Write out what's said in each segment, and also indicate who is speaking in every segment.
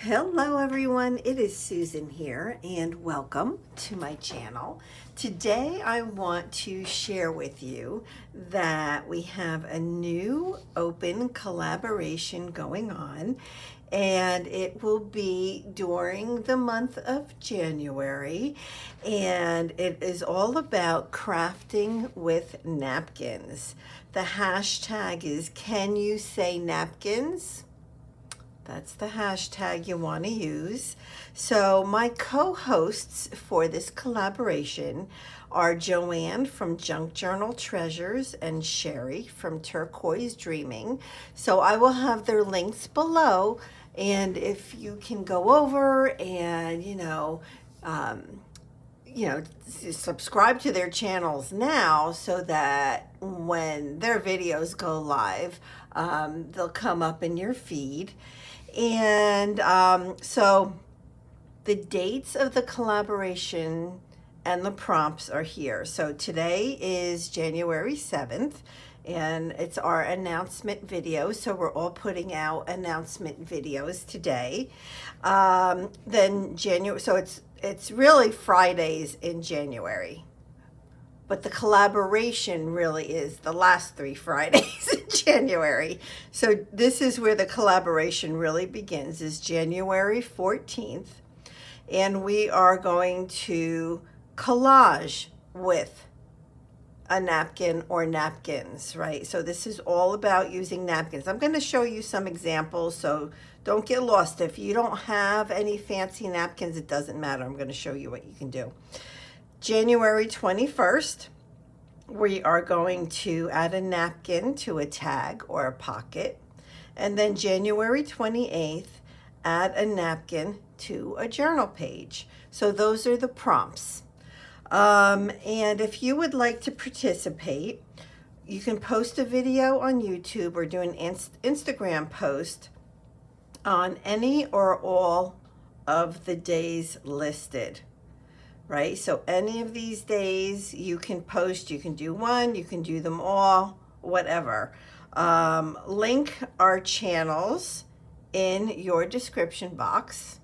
Speaker 1: Hello everyone, it is Susan here and welcome to my channel. Today I want to share with you that we have a new open collaboration going on, and it will be during the month of January, and it is all about crafting with napkins. The hashtag is Can You Say Napkins? That's the hashtag you want to use. So my co-hosts for this collaboration are Joanne from Junk Journal Treasures and Sheree from Turquoise Dreaming. So I will have their links below, and if you can go over and subscribe to their channels now so that when their videos go live, they'll come up in your feed. And so the dates of the collaboration and the prompts are here. So today is January 7th, and it's our announcement video. So we're all putting out announcement videos today. Then January, so it's really Fridays in January. But the collaboration really is the last 3 Fridays in January. So this is where the collaboration really begins, is January 14th. And we are going to collage with a napkin or napkins, right? So this is all about using napkins. I'm going to show you some examples, so don't get lost. If you don't have any fancy napkins, it doesn't matter. I'm going to show you what you can do. January 21st, we are going to add a napkin to a tag or a pocket. And then January 28th, add a napkin to a journal page. So those are the prompts. And if you would like to participate, you can post a video on YouTube or do an Instagram post on any or all of the days listed. Right? So any of these days you can post, you can do one, you can do them all, whatever. Link our channels in your description box.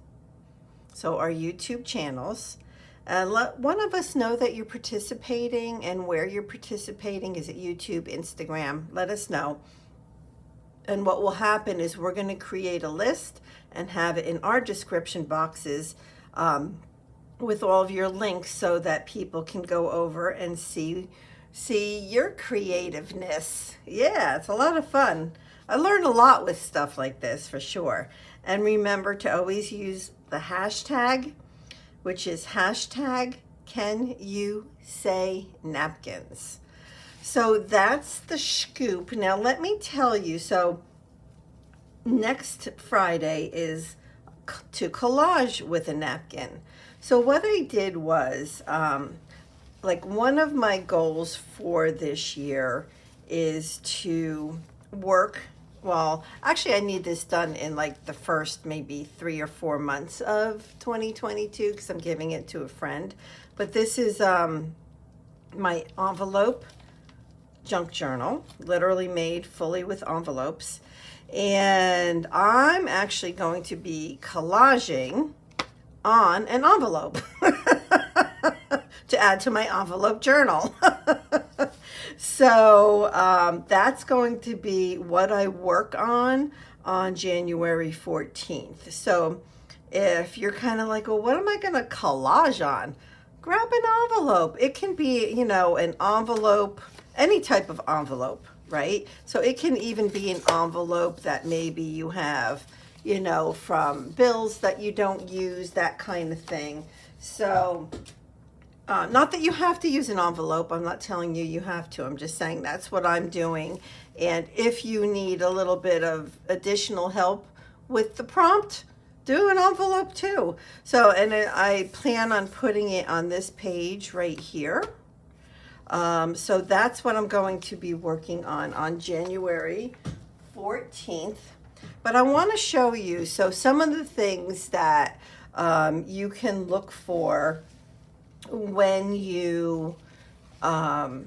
Speaker 1: So our YouTube channels. And let one of us know that you're participating and where you're participating. Is it YouTube, Instagram? Let us know. And what will happen is we're going to create a list and have it in our description boxes, with all of your links, so that people can go over and see your creativeness. Yeah, it's a lot of fun. I learn a lot with stuff like this, for sure. And remember to always use the hashtag, which is hashtag Can You Say Napkins? So that's the scoop. Now let me tell you, so next Friday is to collage with a napkin. So what I did was, like, one of my goals for this year is to work, well, actually I need this done in like the first maybe 3 or 4 months of 2022, because I'm giving it to a friend. But this is my envelope junk journal, literally made fully with envelopes. And I'm actually going to be collaging on an envelope to add to my envelope journal. So that's going to be what I work on January 14th. So if you're kind of like, well, what am I going to collage on? Grab an envelope. It can be, an envelope, any type of envelope, right? So it can even be an envelope that maybe you have, from bills that you don't use, that kind of thing. So not that you have to use an envelope. I'm not telling you you have to. I'm just saying that's what I'm doing. And if you need a little bit of additional help with the prompt, do an envelope too. So, and I plan on putting it on this page right here. So that's what I'm going to be working on January 14th. But I want to show you, so some of the things that you can look for when you, look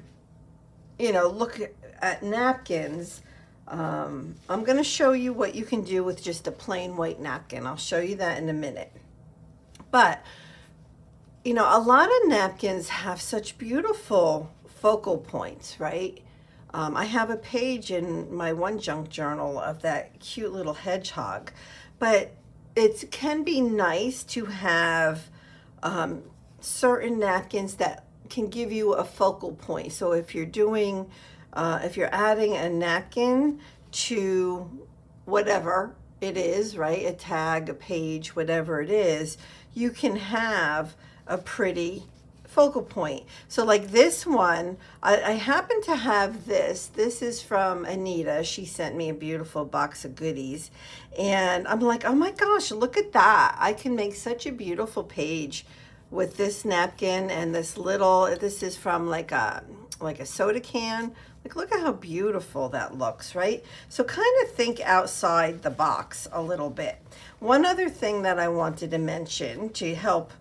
Speaker 1: at napkins. I'm going to show you what you can do with just a plain white napkin. I'll show you that in a minute. But, you know, a lot of napkins have such beautiful focal points, right? I have a page in my one junk journal of that cute little hedgehog, but it can be nice to have certain napkins that can give you a focal point. So if you're doing, if you're adding a napkin to whatever it is, right? A tag, a page, whatever it is, you can have a pretty focal point. So like this one, I happen to have this. This is from Anita. She sent me a beautiful box of goodies. And I'm like, oh my gosh, look at that. I can make such a beautiful page with this napkin and this little, this is from like a soda can. Like, look at how beautiful that looks, right? So kind of think outside the box a little bit. One other thing that I wanted to mention to help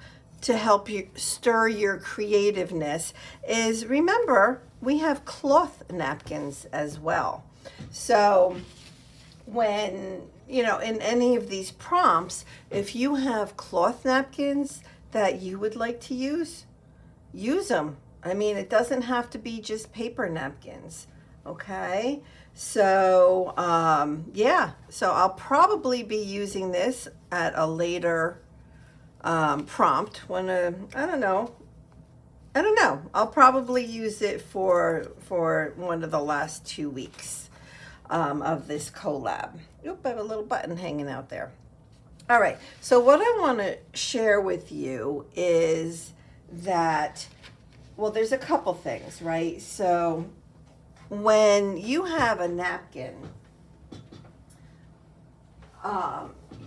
Speaker 1: you stir your creativeness is, remember, we have cloth napkins as well. So when, you know, in any of these prompts, if you have cloth napkins that you would like to use them. I mean, it doesn't have to be just paper napkins, okay? So, yeah, so I'll probably be using this at a later prompt when, I don't know. I'll probably use it for one of the last 2 weeks of this collab. Oop, I have a little button hanging out there. All right, so what I want to share with you is that, well, there's a couple things, right? So when you have a napkin,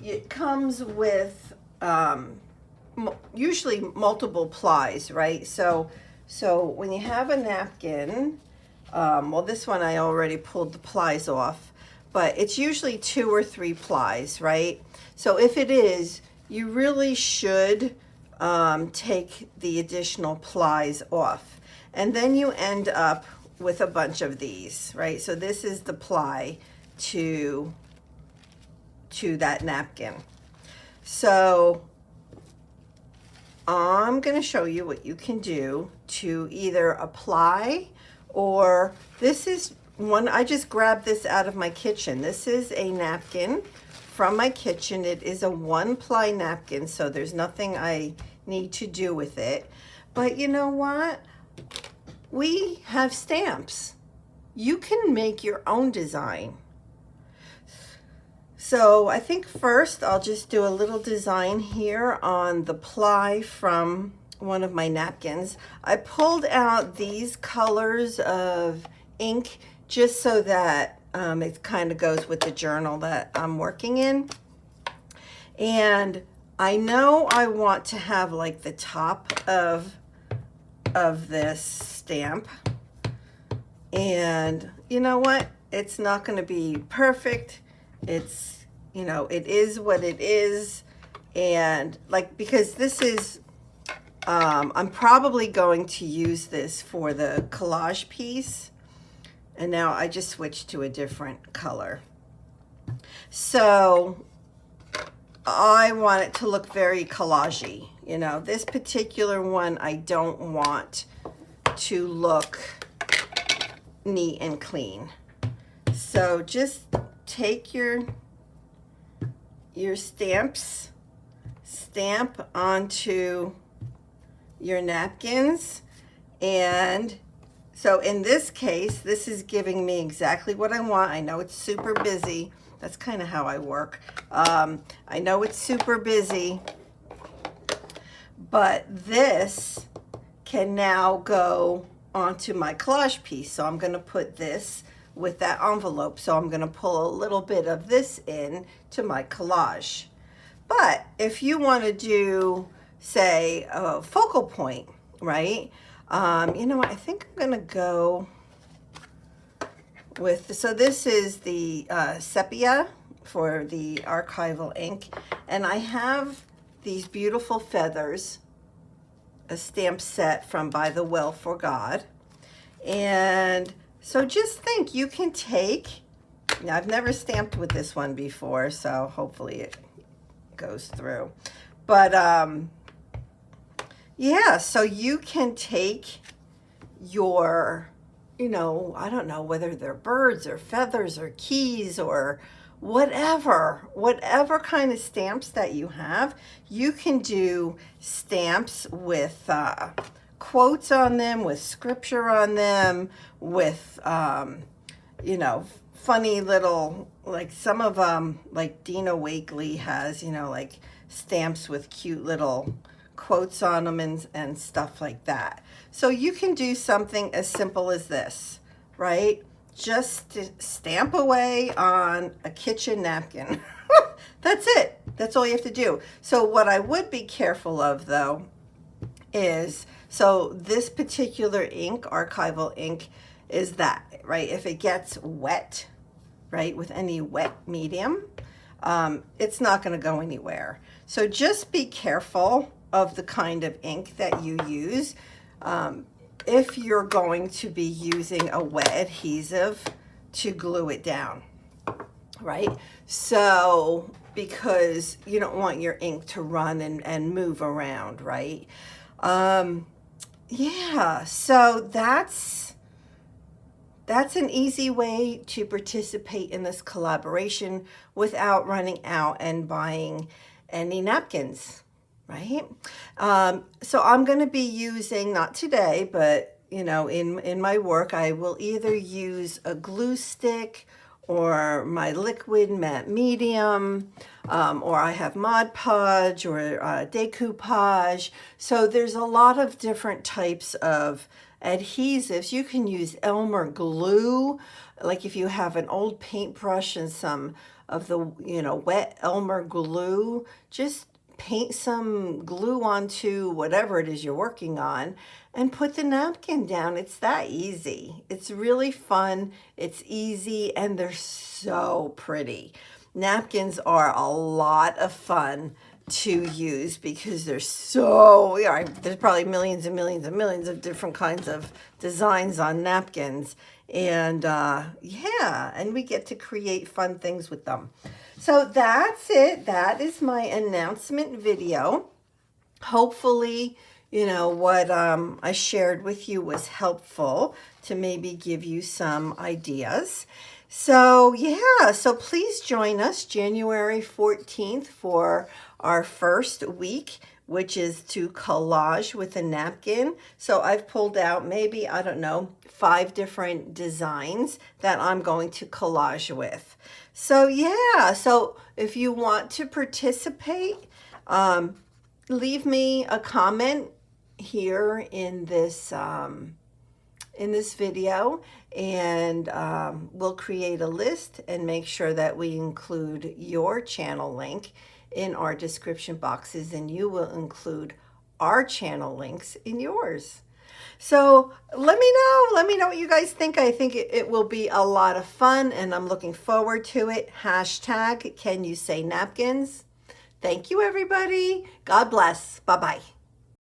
Speaker 1: it comes with usually multiple plies, right? So when you have a napkin, well, this one I already pulled the plies off, but it's usually 2 or 3 plies, right? So if it is, you really should take the additional plies off. And then you end up with a bunch of these, right? So this is the ply to that napkin. So I'm going to show you what you can do to either apply, or this is one, I just grabbed this out of my kitchen. This is a napkin from my kitchen. It is a 1-ply napkin, so there's nothing I need to do with it. But you know what? We have stamps. You can make your own design. So I think first I'll just do a little design here on the ply from one of my napkins. I pulled out these colors of ink just so that it kind of goes with the journal that I'm working in. And I know I want to have like the top of this stamp. And you know what? It's not going to be perfect. It's, you know, it is what it is. And like, because this is, I'm probably going to use this for the collage piece. And now I just switched to a different color. So I want it to look very collagey. You know, this particular one I don't want to look neat and clean. So just take your stamps, stamp onto your napkins, and so in this case, this is giving me exactly what I want. I know it's super busy. That's kind of how I work. I know it's super busy, but this can now go onto my collage piece. So I'm going to put this with that envelope. So I'm going to pull a little bit of this in to my collage. But if you want to do, say, a focal point, right? You know what, I think I'm gonna go with, so this is the sepia for the archival ink, and I have these beautiful feathers, a stamp set from By the Well for God. And so just think, you can take Now, I've never stamped with this one before, so hopefully it goes through. But yeah, so you can take your, you know, I don't know whether they're birds or feathers or keys or whatever kind of stamps that you have. You can do stamps with quotes on them, with scripture on them, with you know, funny little, like some of them, like Dina Wakley has, you know, like stamps with cute little quotes on them and stuff like that. So you can do something as simple as this, right? Just stamp away on a kitchen napkin. That's it. That's all you have to do. So what I would be careful of though is, so this particular ink, archival ink, is that, right? If it gets wet, right, with any wet medium, it's not going to go anywhere. So just be careful of the kind of ink that you use. If you're going to be using a wet adhesive to glue it down, right? So, because you don't want your ink to run and move around, right? Yeah, so that's an easy way to participate in this collaboration without running out and buying any napkins, right? So I'm going to be using, not today, but you know, in my work, I will either use a glue stick or my liquid matte medium, or I have Mod Podge or decoupage. So there's a lot of different types of adhesives. You can use Elmer glue, like if you have an old paintbrush and some of the, you know, wet Elmer glue, just paint some glue onto whatever it is you're working on and put the napkin down. It's that easy. It's really fun. It's easy, and they're so pretty. Napkins are a lot of fun to use because they're so, yeah, there's probably millions and millions and millions of different kinds of designs on napkins. And yeah, and we get to create fun things with them. So that's it. That is my announcement video. Hopefully, you know, what I shared with you was helpful to maybe give you some ideas. So yeah, so please join us January 14th for our first week, which is to collage with a napkin. So I've pulled out maybe, I don't know, 5 different designs that I'm going to collage with. So yeah, so if you want to participate, leave me a comment here in this video, and we'll create a list and make sure that we include your channel link in our description boxes, and you will include our channel links in yours. So let me know what you guys think. I think it will be a lot of fun, and I'm looking forward to it. Hashtag Can You Say Napkins? Thank you, everybody. God bless. Bye-bye.